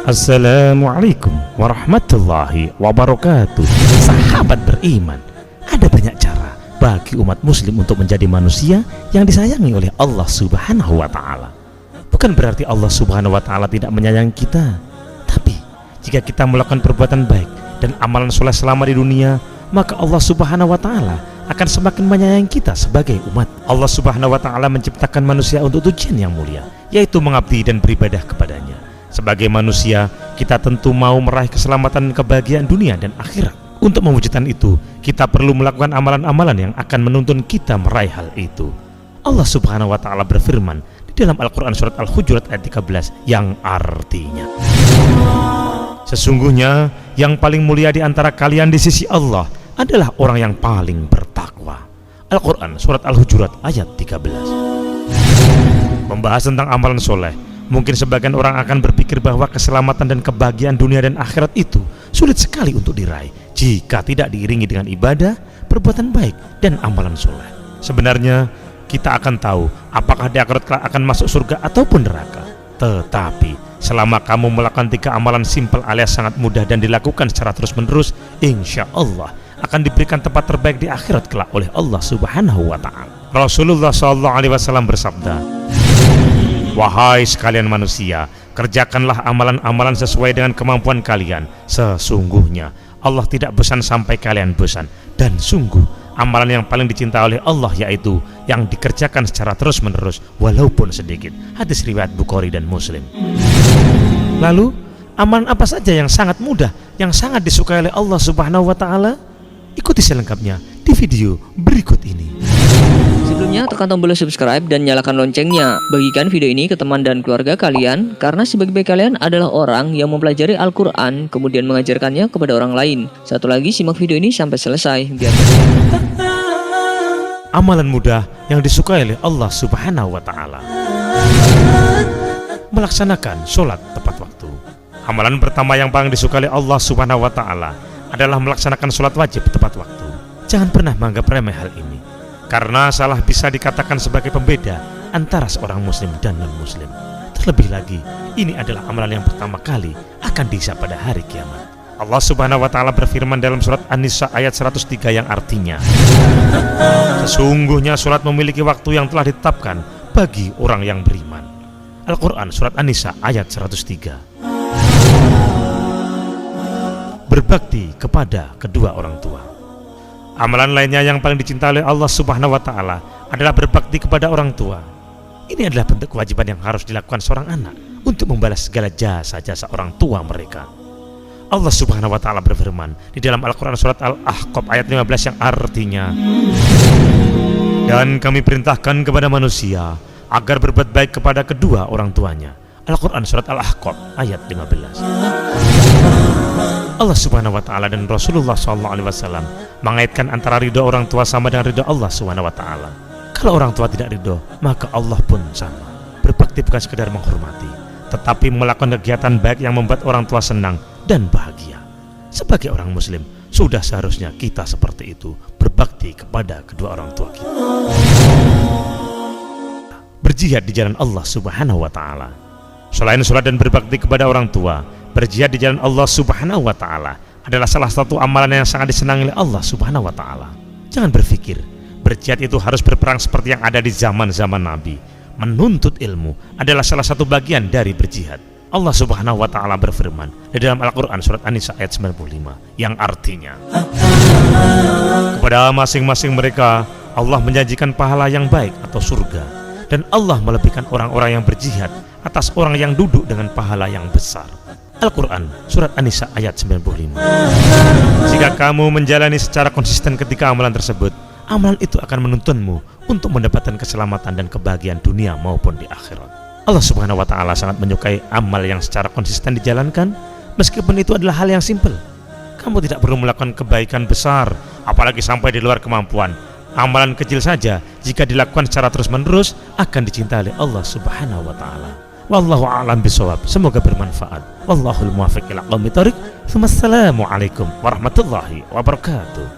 Assalamualaikum warahmatullahi wabarakatuh. Sahabat beriman, ada banyak cara bagi umat muslim untuk menjadi manusia yang disayangi oleh Allah Subhanahu wa ta'ala. Bukan berarti Allah Subhanahu wa ta'ala tidak menyayangi kita, tapi jika kita melakukan perbuatan baik dan amalan soleh selama di dunia, maka Allah Subhanahu wa ta'ala akan semakin menyayangi kita sebagai umat. Allah Subhanahu wa ta'ala menciptakan manusia untuk tujuan yang mulia, yaitu mengabdi dan beribadah kepadanya. Sebagai manusia, kita tentu mau meraih keselamatan dan kebahagiaan dunia dan akhirat. Untuk mewujudkan itu, kita perlu melakukan amalan-amalan yang akan menuntun kita meraih hal itu. Allah Subhanahu wa ta'ala berfirman di dalam Al-Quran surat Al-Hujurat ayat 13 yang artinya, sesungguhnya yang paling mulia di antara kalian di sisi Allah adalah orang yang paling bertakwa. Al-Quran surat Al-Hujurat ayat 13. Membahas tentang amalan soleh, mungkin sebagian orang akan berpikir bahwa keselamatan dan kebahagiaan dunia dan akhirat itu sulit sekali untuk diraih jika tidak diiringi dengan ibadah, perbuatan baik, dan amalan soleh. Sebenarnya kita akan tahu apakah di akhirat kelak akan masuk surga ataupun neraka. Tetapi selama kamu melakukan 3 amalan simpel alias sangat mudah dan dilakukan secara terus-menerus, insya Allah akan diberikan tempat terbaik di akhirat kelak oleh Allah Subhanahu wa ta'ala. Rasulullah SAW bersabda, wahai sekalian manusia, kerjakanlah amalan-amalan sesuai dengan kemampuan kalian. Sesungguhnya Allah tidak bosan sampai kalian bosan. Dan sungguh amalan yang paling dicintai oleh Allah yaitu yang dikerjakan secara terus-menerus walaupun sedikit. Hadis riwayat Bukhari dan Muslim. Lalu, amalan apa saja yang sangat mudah, yang sangat disukai oleh Allah Subhanahu wa ta'ala? Ikuti selengkapnya di video berikut ini. Sebelumnya tekan tombol subscribe dan nyalakan loncengnya. Bagikan video ini ke teman dan keluarga kalian, karena sebaik-baik kalian adalah orang yang mempelajari Al-Quran kemudian mengajarkannya kepada orang lain. Satu lagi, simak video ini sampai selesai biar amalan mudah yang disukai oleh Allah Subhanahu wa ta'ala. Melaksanakan sholat tepat waktu. Amalan pertama yang paling disukai oleh Allah Subhanahu wa ta'ala adalah melaksanakan sholat wajib tepat waktu. Jangan pernah menganggap remeh hal ini, karena salah bisa dikatakan sebagai pembeda antara seorang muslim dan non-muslim. Terlebih lagi, ini adalah amalan yang pertama kali akan dihisab pada hari kiamat. Allah Subhanahu wa ta'ala berfirman dalam surat An-Nisa ayat 103 yang artinya, sesungguhnya sholat memiliki waktu yang telah ditetapkan bagi orang yang beriman. Al-Quran surat An-Nisa ayat 103. Berbakti kepada kedua orang tua. Amalan lainnya yang paling dicintai oleh Allah Subhanahu wa ta'ala adalah berbakti kepada orang tua. Ini adalah bentuk kewajiban yang harus dilakukan seorang anak untuk membalas segala jasa-jasa orang tua mereka. Allah Subhanahu wa ta'ala berfirman di dalam Al-Quran surat Al-Ahqaf ayat 15 yang artinya, dan kami perintahkan kepada manusia agar berbuat baik kepada kedua orang tuanya. Al-Quran surat Al-Ahqaf ayat 15. Allah Subhanahu wa ta'ala dan Rasulullah SAW mengaitkan antara ridho orang tua sama dengan ridho Allah Subhanahu wa ta'ala. Kalau orang tua tidak ridho, maka Allah pun sama. Berbakti bukan sekedar menghormati, tetapi melakukan kegiatan baik yang membuat orang tua senang dan bahagia. Sebagai orang muslim, sudah seharusnya kita seperti itu, berbakti kepada kedua orang tua kita. Berjihad di jalan Allah Subhanahu wa ta'ala. Selain sholat dan berbakti kepada orang tua, berjihad di jalan Allah Subhanahu wa ta'ala adalah salah satu amalan yang sangat disenangi oleh Allah Subhanahu wa ta'ala. Jangan berpikir berjihad itu harus berperang seperti yang ada di zaman-zaman Nabi. Menuntut ilmu adalah salah satu bagian dari berjihad. Allah Subhanahu wa ta'ala berfirman di dalam Al-Quran surat An-Nisa ayat 95 yang artinya, kepada masing-masing mereka Allah menjanjikan pahala yang baik atau surga, dan Allah melebihkan orang-orang yang berjihad atas orang yang duduk dengan pahala yang besar. Al-Quran surat An-Nisa ayat 95. Jika kamu menjalani secara konsisten ketika amalan tersebut, amalan itu akan menuntunmu untuk mendapatkan keselamatan dan kebahagiaan dunia maupun di akhirat. Allah Subhanahu wa ta'ala sangat menyukai amal yang secara konsisten dijalankan, meskipun itu adalah hal yang simpel. Kamu tidak perlu melakukan kebaikan besar, apalagi sampai di luar kemampuan. Amalan kecil saja jika dilakukan secara terus-menerus akan dicintai oleh Allah Subhanahu wa ta'ala. Wallahu a'lam bishawab. Semoga bermanfaat. Wallahul muwaffiq ila aqwamit thoriq. Wassalamualaikum warahmatullahi wabarakatuh.